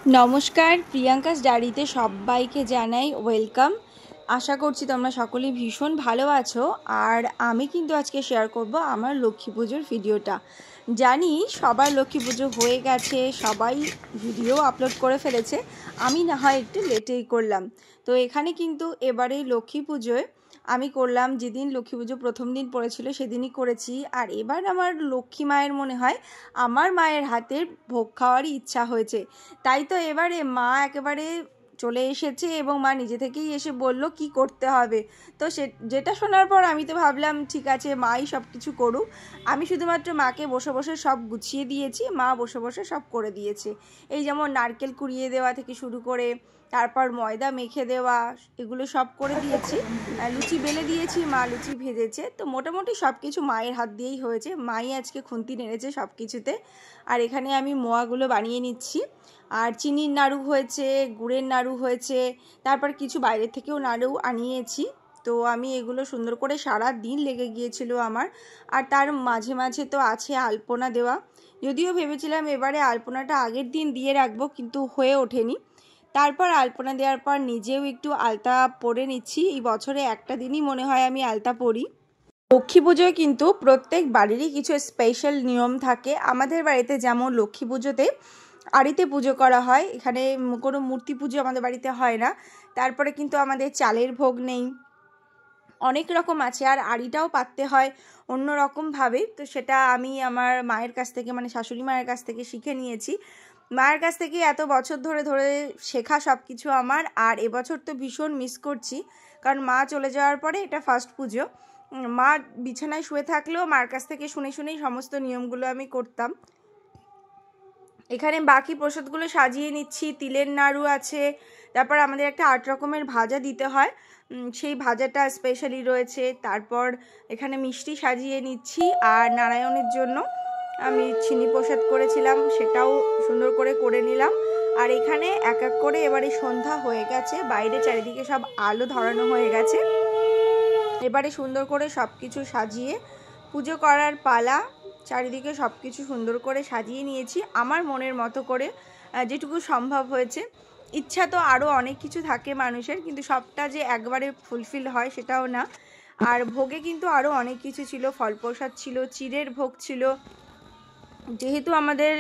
নমস্কার, প্রিয়াঙ্কাস ডায়েরিতে সবাইকে জানাই ওয়েলকাম। আশা করছি তোমরা সকলেই ভীষণ ভালো আছো। আর আমি কিন্তু আজকে শেয়ার করব আমার লক্ষ্মী পুজোর ভিডিওটা। জানি সবার লক্ষ্মী পুজো হয়ে গেছে, সবাই ভিডিও আপলোড করে ফেলেছে, আমি না হয় একটু লেটেই করলাম। তো এখানে কিন্তু এবারে লক্ষ্মী পুজোয় আমি করলাম, যেদিন লক্ষ্মী পুজো প্রথম দিন পড়েছিল সেদিনই করেছি। আর এবার আমার লক্ষ্মী মায়ের মনে হয় আমার মায়ের হাতের ভোগ খাওয়ারই ইচ্ছা হয়েছে। তাই তো এবারে মা একেবারে চলে এসেছে এবং মা নিজে থেকেই এসে বলল কি করতে হবে। তো যেটা শোনার পর আমি তো ভাবলাম ঠিক আছে, মাই সব কিছু করুক। আমি শুধুমাত্র মাকে বসে বসে সব গুছিয়ে দিয়েছি, মা বসে বসে সব করে দিয়েছে। এই যেমন নারকেল কুড়িয়ে দেওয়া থেকে শুরু করে তারপর ময়দা মেখে দেওয়া, এগুলো সব করে দিয়েছি। লুচি বেলে দিয়েছি, মা লুচি ভেজেছে। তো মোটামুটি সব কিছু মায়ের হাত দিয়েই হয়েছে, মাই আজকে খুন্তি নেড়েছে সব কিছুতে। আর এখানে আমি মোয়াগুলো বানিয়ে নিচ্ছি। আর চিনির নাড়ু হয়েছে, গুড়ের নাড়ু হয়েছে, তারপর কিছু বাইরের থেকেও নাড়ু আনিয়েছি। তো আমি এগুলো সুন্দর করে সারা দিন লেগে গিয়েছিল আমার। আর তার মাঝে মাঝে তো আছে আলপনা দেওয়া। যদিও ভেবেছিলাম এবারে আলপনাটা আগের দিন দিয়ে রাখবো, কিন্তু হয়ে ওঠেনি। তারপর আলপনা দেওয়ার পর নিজেও একটু আলতা পরে নিচ্ছি। এই বছরে একটা দিনই মনে হয় আমি আলতা পরি। লক্ষ্মী পুজোয় কিন্তু প্রত্যেক বাড়িরই কিছু স্পেশাল নিয়ম থাকে। আমাদের বাড়িতে যেমন লক্ষ্মী পুজোতে আড়িতে পুজো করা হয়, এখানে কোনো মূর্তি পুজো আমাদের বাড়িতে হয় না। তারপরে কিন্তু আমাদের চালের ভোগ নেই, অনেক রকম আছে। আর আড়িটাও পাততে হয় অন্য রকমভাবে। তো সেটা আমি আমার মায়ের কাছ থেকে, মানে শাশুড়ি মায়ের কাছ থেকে শিখে নিয়েছি। মায়ের কাছ থেকে এত বছর ধরে ধরে শেখা সব কিছু আমার। আর এবছর তো ভীষণ মিস করছি, কারণ মা চলে যাওয়ার পরে এটা ফার্স্ট পুজো। মা বিছানায় শুয়ে থাকলেও মার কাছ থেকে শুনে শুনেই সমস্ত নিয়মগুলো আমি করতাম। এখানে বাকি প্রসাদগুলো সাজিয়ে নিচ্ছি। তিলের নাড়ু আছে, তারপর আমাদের একটা 8 রকমের ভাজা দিতে হয়, সেই ভাজাটা স্পেশালি রয়েছে। তারপর এখানে মিষ্টি সাজিয়ে নিচ্ছি। আর নারায়ণের জন্য আমি চিনি প্রসাদ করেছিলাম, সেটাও সুন্দর করে করে নিলাম। আর এখানে এক এক করে এবারে সন্ধ্যা হয়ে গেছে, বাইরে চারিদিকে সব আলো ধরানো হয়ে গেছে। এবারে সুন্দর করে সব কিছু সাজিয়ে পুজো করার পালা। চারিদিকে সব কিছু সুন্দর করে সাজিয়ে নিয়েছি আমার মনের মতো করে, যেটুকু সম্ভব হয়েছে। ইচ্ছা তো আরও অনেক কিছু থাকে মানুষের, কিন্তু সবটা যে একবারে ফুলফিল হয় সেটাও না। আর ভোগে কিন্তু আরও অনেক কিছু ছিল, ফল প্রসাদ ছিল, চিড়ের ভোগ ছিল। যেহেতু আমাদের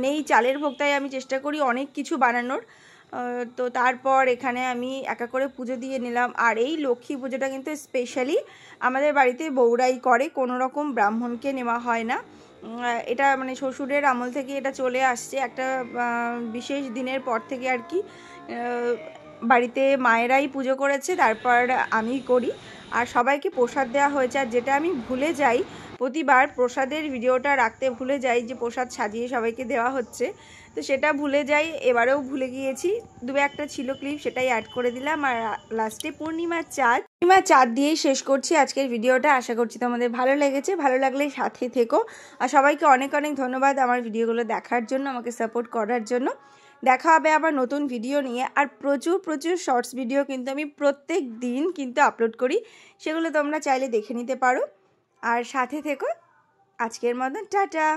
নেই চালের ভোগ, তাই আমি চেষ্টা করি অনেক কিছু বানানোর। তো তারপর এখানে আমি একা করে পুজো দিয়ে নিলাম। আর এই লক্ষ্মী পুজোটা কিন্তু স্পেশালি আমাদের বাড়িতে বউরাই করে, কোনো রকম ব্রাহ্মণকে নেওয়া হয় না। এটা মানে শ্বশুরের আমল থেকে এটা চলে আসছে, একটা বিশেষ দিনের পর থেকে আর কি বাড়িতে মায়েরাই পুজো করেছে, তারপর আমি করি। আর সবাইকে প্রসাদ দেওয়া হয়েছে। আর যেটা আমি ভুলে যাই, প্রতিবার প্রসাদের ভিডিওটা রাখতে ভুলে যাই যে প্রসাদ সাজিয়ে সবাইকে দেওয়া হচ্ছে, তো সেটা ভুলে যাই। এবারেও ভুলে গিয়েছি, একটা ছিল ক্লিপ, সেটাই অ্যাড করে দিলাম। আর লাস্টে পূর্ণিমার চাঁদ দিয়েই শেষ করছি আজকের ভিডিওটা। আশা করছি তোমাদের ভালো লেগেছে, ভালো লাগলে সাথে থেকো। আর সবাইকে অনেক অনেক ধন্যবাদ আমার ভিডিওগুলো দেখার জন্য, আমাকে সাপোর্ট করার জন্য। দেখা হবে আবার নতুন ভিডিও নিয়ে। আর প্রচুর প্রচুর শর্টস ভিডিও কিন্তু আমি প্রত্যেক দিন কিন্তু আপলোড করি, সেগুলো তোমরা চাইলে দেখে নিতে পারো। আর সাথে থেকো। আজকের মতন টাটা।